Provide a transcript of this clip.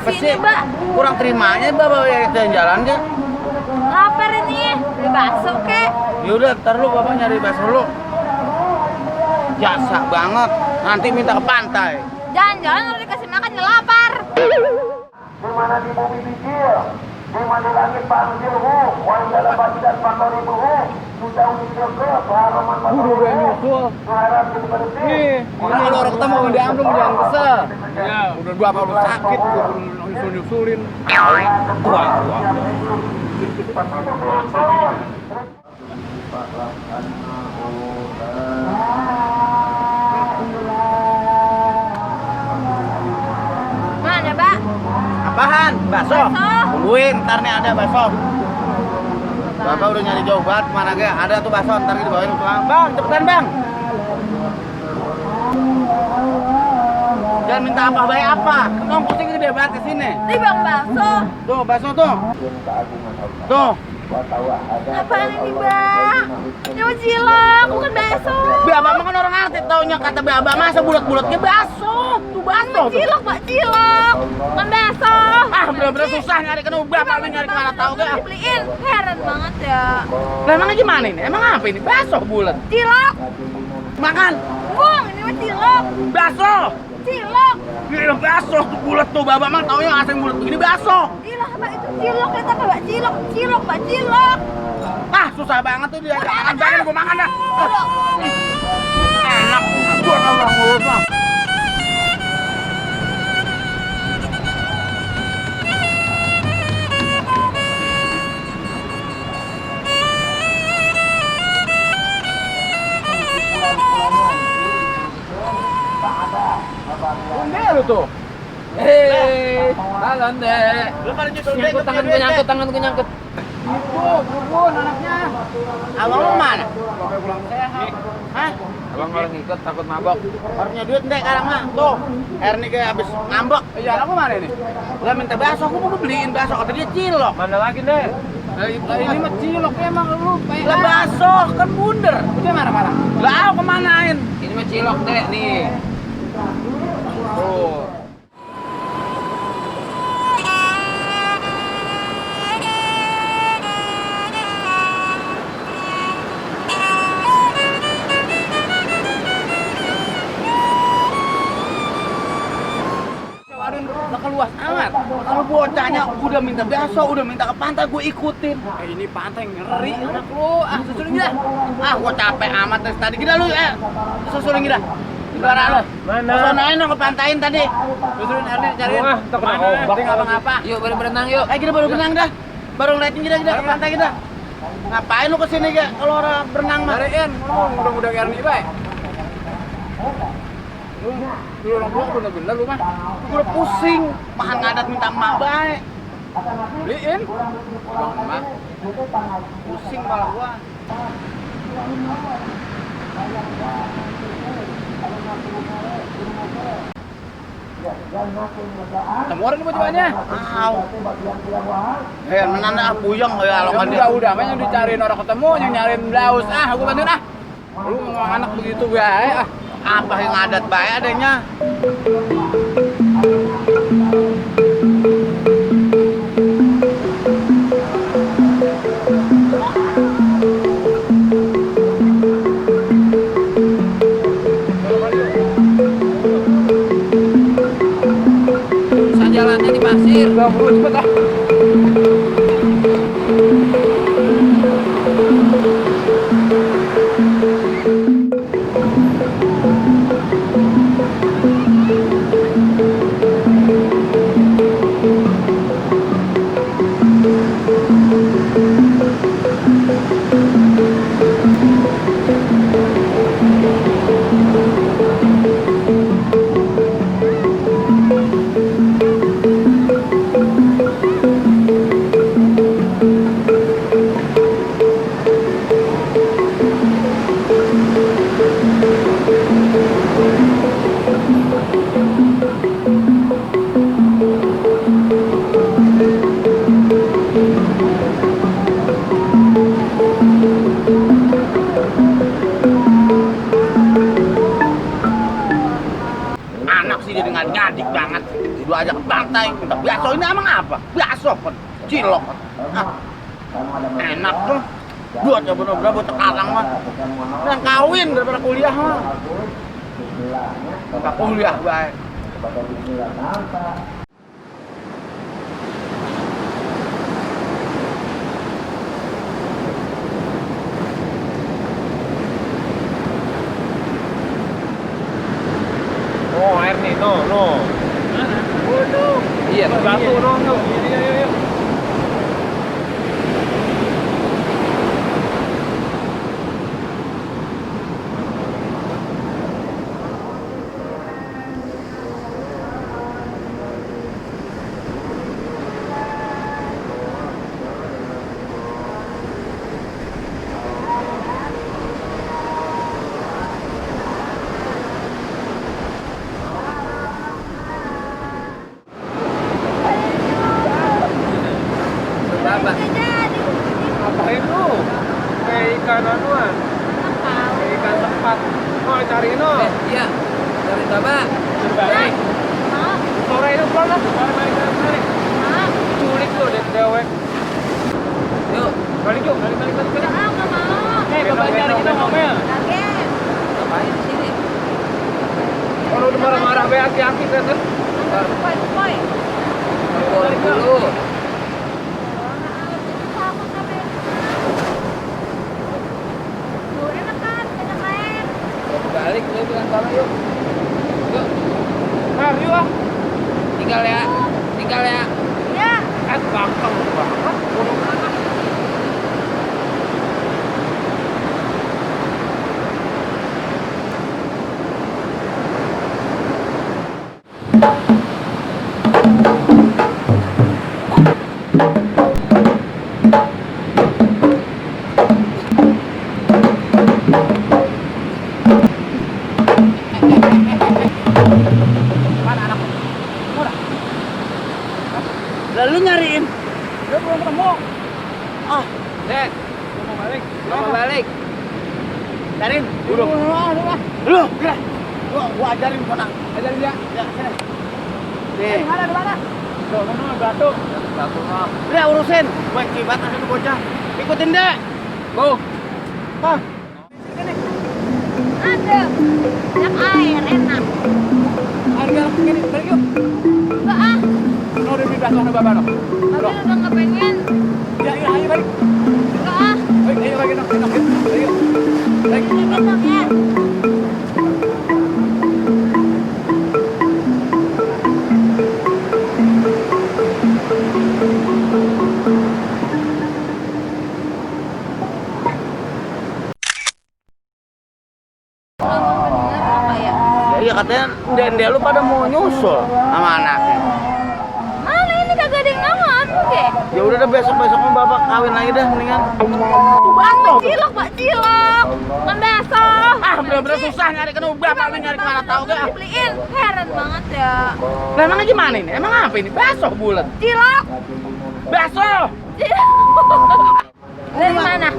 Apa sih? Mbak. Kurang terimanya Bapak yang jalan dia. Lapar ini. Beli bakso kek. Yaudah, ntar lu Bapak nyari bakso lu. Jasa banget. Nanti minta ke pantai. Jangan-jangan udah dikasih makan ya lapar. Di mana di bumi biji, di mana langit panggilmu, wajah bagi dan pakar ibumu, sudah ujijogo, haraman Udah nyusul. harap jadi bersih. Nih, Kalau orang ketemu sama dia amplung jangan kesel. ya udah dua apa udah sakit, gua nyusul-nyusulin. Tua. Mana, Mbak? Apaan? Bakso? Bakso. Tungguin, ntar nih ada bakso. Bapak udah nyari jauh banget, mana ge? Ada tuh bakso, ntar dibawain ke tukang. Bang, cepetan bang. Jangan minta apa baik apa. Ongkosnya gede banget ke sini. Ini Bang bakso. Tuh, bakso tuh. Tuh. Apaan ini, Bang? Ini mah cilok, bukan bakso. Abang mah kan orang arti taunya kata abang masa bulat-bulatnya bakso. Tuh bakso tuh. Cilok, Pak, cilok. Bukan bakso. Ah, bener-bener susah nyari ke bapak lu nyari kemana tahu gak? Dibeliin. Heran banget ya. Lah emangnya gimana ini? Emang apa ini? Bakso bulat. Cilok. Makan. Bung, ini mah cilok. Bakso. Cilok. Ini bakso tuh bulat tuh bapak mah taunya asing bulat begini bakso. Cilok, Pak, itu cilok. Kita Pak, cilok. Cilok, Pak, cilok. Ah, susah banget tuh dia. Makan banget gua makan dah. Enak. Gua orang mulut mah. Udah lu tuh. Hei, jalan deh. Lu pada nyusul Nyangkut tanganku nyangkut. Itu, bubun anaknya. Abang lu mana? Pulang sehat. Hah? Abang kalau ngikut takut mabok. Harusnya duit ndek sekarang mah. Tuh. Erni kayak habis ngambek. Iya, aku mana ini? Lah minta bakso, aku mau beliin bakso kata dia cilok. Mana lagi deh? Ini mah cilok emang lu. Lah bakso kan bunder. Udah mana? Lah aku kemanain? Ini mah cilok deh nih. Tuh. Luas amat. Kalau bocahnya udah minta bakso, udah minta ke pantai, gue ikutin. Ini pantai ngeri anak lu. Ah, susulin gila. Ah, gue capek amat dari tadi. Gila lu, susulin gila. Suara lu. Mana? Sonoin dong ke pantain tadi. Susulin Erni cariin. Wah, tak kena ombak. Dia ngapa-ngapa. Yuk, berenang yuk. Kita baru berenang dah. Baru ngeliatin kita ke pantai kita. Ngapain lu kesini ga? Kalau orang berenang mah. Cariin, mudah-mudah Erni baik. Lu orang tua bener-bener lu mah. Gue udah pusing. Mahan ngadat minta emak baik. Beliin. Bang emak. Pusing malah gua. Temurin lu bacanya. Au. Menanda puyeng ya kalau kan dia. Udah, mah yang dicariin orang ketemu, yang nyariin blaus. Ah, aku bantuin ah. Lu ngomong anak begitu baik ah. Apa yang ngadat baik adanya? Jalannya di pasir. Gak perlu cepet ah. cilok. Ah, enak tuh. Buat ya bener-bener buat sekarang mah. Yang kawin daripada kuliah mah. Enggak kuliah baik. Oh, air nih, no. Iya, Batu, no. Yuk. Berapa? Ngapain lu? Kayak ikan anuan, kayak ikan tempat. No, cari no. Iya. Dari Bapak. Berbalik. Sore itu pulang lah. Balik. Culik lu, dewek. Yuk. Balik yuk, balik. Bapak cari kita ngomel. Ngapain di sini? Kalau udah marah-marah, be hati-hati kan. Balik dulu. Balik, lu bilang sana yuk. Yuk. Mari yuk. Tinggal ya. Kan gampang banget. Bodoh banget. Lalu nyariin. Dia belum ketemu. Ah, Dek, Mau balik. balik. cariin. Dulu. Lu, kira. Gua ajarin kau nak. Ajarin dia. Ya, sini. Nih. Di mana? Tuh, mana batu. Satu no. Udah urusin. Gue kibat ada tuh bocah. Ikutin deh. Go. Hah? Ada. Yang air enak. Harga begini, balik yuk. Enggak ah. No, udah beli bakso sama bapak no. Tapi udah nggak pengen. Ya, ayo balik. Enggak ah. Ayo balik no. Balik yuk. Balik. Enak ya. Iya katanya ndek lu pada mau nyusul sama anaknya. Mana ini kagak ada yang nawan deh. Ya udah deh besok-besoknya bapak kawin lagi dah mendingan. Pak cilok. Kan besok. Ah bener-bener susah nyari ke bapak nih nyari kemana tahu gak? Dibeliin. Heran banget ya. Lah emangnya gimana ini? Emang apa ini? Besok bulan. Cilok. Besok. Dari mana?